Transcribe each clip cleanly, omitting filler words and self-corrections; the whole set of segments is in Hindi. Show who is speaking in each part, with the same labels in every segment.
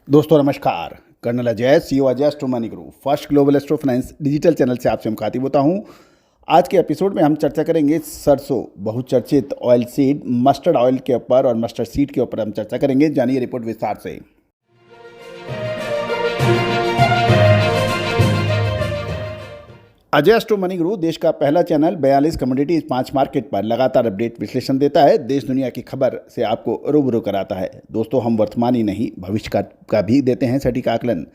Speaker 1: दोस्तों नमस्कार। Colonel Ajay, CEO Ajay Astro Money Group First Global Astro Finance digital channel से आपसे मुखातिब होता हूं। आज के एपिसोड में हम चर्चा करेंगे सरसों बहुचर्चित ऑयल सीड मस्टर्ड ऑयल के ऊपर और मस्टर्ड सीड के ऊपर हम चर्चा करेंगे। जानिए रिपोर्ट विस्तार से। अजय एस्ट्रो मनी ग्रुप देश का पहला चैनल 42 कमोडिटीज 5 मार्केट पर लगातार अपडेट विश्लेषण देता है। देश दुनिया की खबर से आपको रूबरू कराता है। दोस्तों हम वर्तमान ही नहीं भविष्य का भी देते हैं सटीक आकलन।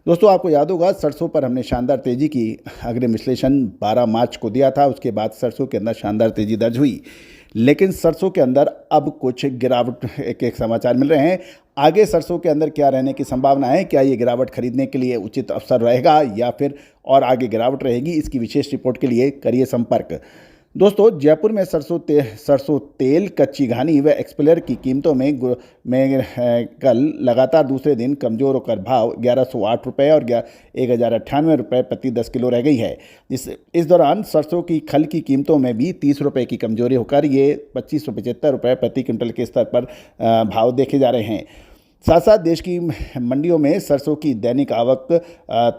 Speaker 1: दोस्तों आपको याद होगा सरसों पर हमने शानदार तेजी की अग्रिम विश्लेषण 12 मार्च को दिया था। उसके बाद सरसों के अंदर शानदार तेजी दर्ज हुई, लेकिन सरसों के अंदर अब कुछ गिरावट के समाचार मिल रहे हैं। आगे सरसों के अंदर क्या रहने की संभावना है, क्या ये गिरावट खरीदने के लिए उचित अवसर रहेगा या फिर और आगे गिरावट रहेगी, इसकी विशेष रिपोर्ट के लिए करिए संपर्क। दोस्तों जयपुर में सरसों तेल, कच्ची घानी व एक्सपेलर की कीमतों में कल लगातार दूसरे दिन कमजोर होकर भाव 1108 रुपये और 1098 रुपये प्रति 10 किलो रह गई है। इस दौरान सरसों की खल की कीमतों में भी 30 रुपये की कमजोरी होकर ये 2575 रुपये प्रति क्विंटल के स्तर पर भाव देखे जा रहे हैं। साथ साथ देश की मंडियों में सरसों की दैनिक आवक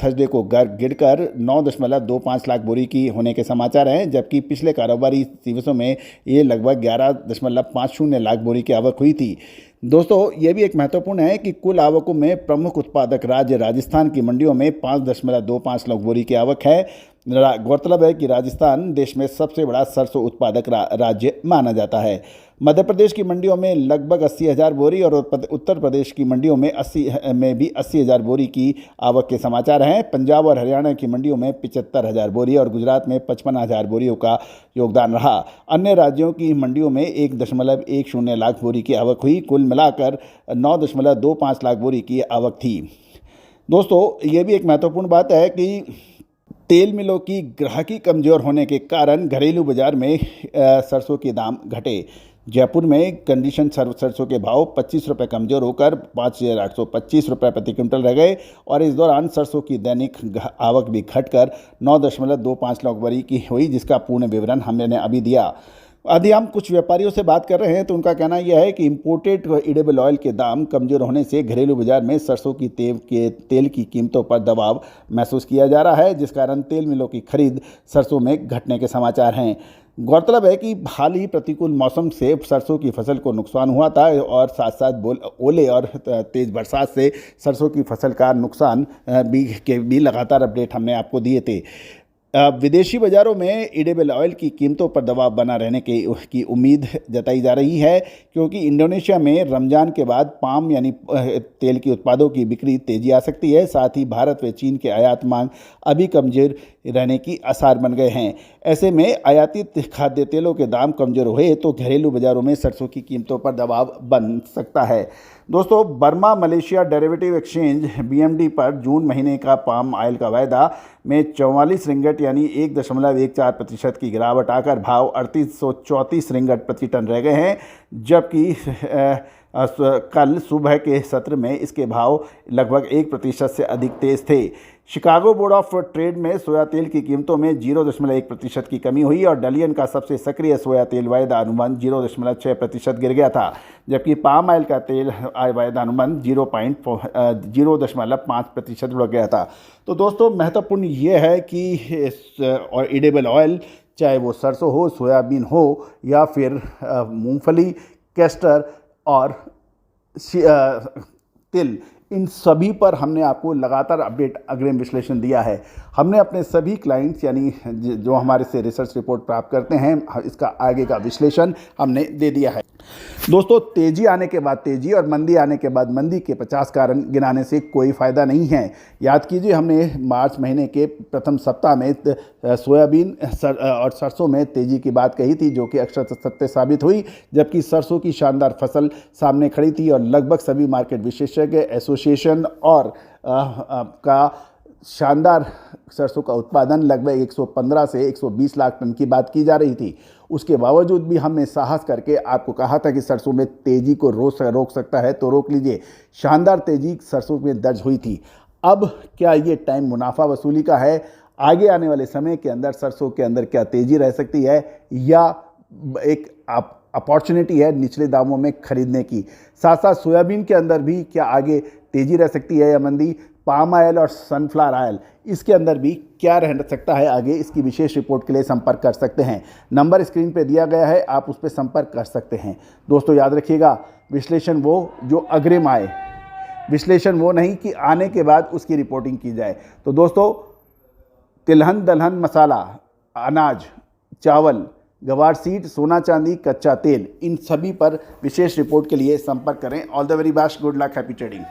Speaker 1: थर्सडे को गिरकर 9.25 लाख बोरी की होने के समाचार हैं, जबकि पिछले कारोबारी दिवसों में ये लगभग 11.50 लाख बोरी की आवक हुई थी। दोस्तों ये भी एक महत्वपूर्ण है कि कुल आवकों में प्रमुख उत्पादक राज्य राजस्थान की मंडियों में 5.25 लाख बोरी की आवक है। गौरतलब है कि राजस्थान देश में सबसे बड़ा सरसों उत्पादक राज्य माना जाता है। मध्य प्रदेश की मंडियों में लगभग 80,000 बोरी और उत्तर प्रदेश की मंडियों में 80,000 बोरी की आवक के समाचार हैं। पंजाब और हरियाणा की मंडियों में 75,000 बोरी और गुजरात में 55,000 बोरियों का योगदान रहा। अन्य राज्यों की मंडियों में 1.10 लाख बोरी की आवक हुई। कुल मिलाकर 9.25 लाख बोरी की आवक थी। दोस्तों ये भी एक महत्वपूर्ण बात है कि तेल मिलों की ग्राहकी कमजोर होने के कारण घरेलू बाजार में सरसों के दाम घटे। जयपुर में कंडीशन सरसों के भाव 25 रुपये कमजोर होकर 5,825 रुपये प्रति क्विंटल रह गए और इस दौरान सरसों की दैनिक आवक भी घटकर 9.25 लाख बोरी की हुई, जिसका पूर्ण विवरण हमने अभी दिया। यदि हम कुछ व्यापारियों से बात कर रहे हैं तो उनका कहना यह है कि इंपोर्टेड एडिबल ऑयल के दाम कमजोर होने से घरेलू बाजार में सरसों की तेल की कीमतों पर दबाव महसूस किया जा रहा है, जिस कारण तेल मिलों की खरीद सरसों में घटने के समाचार हैं। गौरतलब है कि हाल ही प्रतिकूल मौसम से सरसों की फसल को नुकसान हुआ था और साथ साथ ओले और तेज़ बरसात से सरसों की फसल का नुकसान भी लगातार अपडेट हमने आपको दिए थे। विदेशी बाज़ारों में एडिबल ऑयल की कीमतों पर दबाव बना रहने की उम्मीद जताई जा रही है, क्योंकि इंडोनेशिया में रमज़ान के बाद पाम यानी तेल के उत्पादों की बिक्री तेजी आ सकती है। साथ ही भारत व चीन के आयात मांग अभी कमज़ोर रहने की आसार बन गए हैं। ऐसे में आयातित खाद्य तेलों के दाम कमज़ोर हुए तो घरेलू बाज़ारों में सरसों की कीमतों पर दबाव बन सकता है। दोस्तों Burma Malaysia derivative exchange BMD पर जून महीने का पाम ऑयल का वायदा में 44 रिंगट यानी 1.14% की गिरावट आकर भाव 3834 रिंगट प्रति टन रह गए हैं, जबकि कल सुबह के सत्र में इसके भाव लगभग 1% से अधिक तेज थे। शिकागो बोर्ड ऑफ ट्रेड में सोया तेल की कीमतों में 0.1% की कमी हुई और डलियन का सबसे सक्रिय सोया तेल वायदा अनुबंध 0.6% गिर गया था, जबकि पाम ऑयल का तेल वायदा अनुबंध 0.5% बढ़ गया था। तो दोस्तों महत्वपूर्ण ये है कि एडिबल ऑयल चाहे वो सरसों हो, सोयाबीन हो या फिर मूंगफली, कैस्टर और तिल, इन सभी पर हमने आपको लगातार अपडेट अग्रिम विश्लेषण दिया है। हमने अपने सभी क्लाइंट्स यानी जो हमारे से रिसर्च रिपोर्ट प्राप्त करते हैं, इसका आगे का विश्लेषण हमने दे दिया है। दोस्तों तेजी आने के बाद तेजी और मंदी आने के बाद मंदी के 50 कारण गिनाने से कोई फ़ायदा नहीं है। याद कीजिए हमने मार्च महीने के प्रथम सप्ताह में सोयाबीन और सरसों में तेजी की बात कही थी, जो कि अक्षर सत्य साबित हुई, जबकि सरसों की शानदार फसल सामने खड़ी थी और लगभग सभी मार्केट विशेषज्ञ एसोसिएशन और का शानदार सरसों का उत्पादन लगभग 115 से 120 लाख टन की बात की जा रही थी। उसके बावजूद भी हमने साहस करके आपको कहा था कि सरसों में तेज़ी को रोक सकता है तो रोक लीजिए। शानदार तेज़ी सरसों में दर्ज हुई थी। अब क्या ये टाइम मुनाफा वसूली का है? आगे आने वाले समय के अंदर सरसों के अंदर क्या तेज़ी रह सकती है या एक आप अपॉर्चुनिटी है निचले दामों में खरीदने की। साथ साथ सोयाबीन के अंदर भी क्या आगे तेज़ी रह सकती है या मंदी, पाम ऑयल और सनफ्लावर ऑयल इसके अंदर भी क्या रह सकता है आगे, इसकी विशेष रिपोर्ट के लिए संपर्क कर सकते हैं। नंबर स्क्रीन पे दिया गया है, आप उस पर संपर्क कर सकते हैं। दोस्तों याद रखिएगा, विश्लेषण वो जो अग्रिम आए, विश्लेषण वो नहीं कि आने के बाद उसकी रिपोर्टिंग की जाए। तो दोस्तों तिलहन, दलहन, मसाला, अनाज, चावल, गवार सीड, सोना चांदी, कच्चा तेल, इन सभी पर विशेष रिपोर्ट के लिए संपर्क करें। All the very best, good luck, happy trading.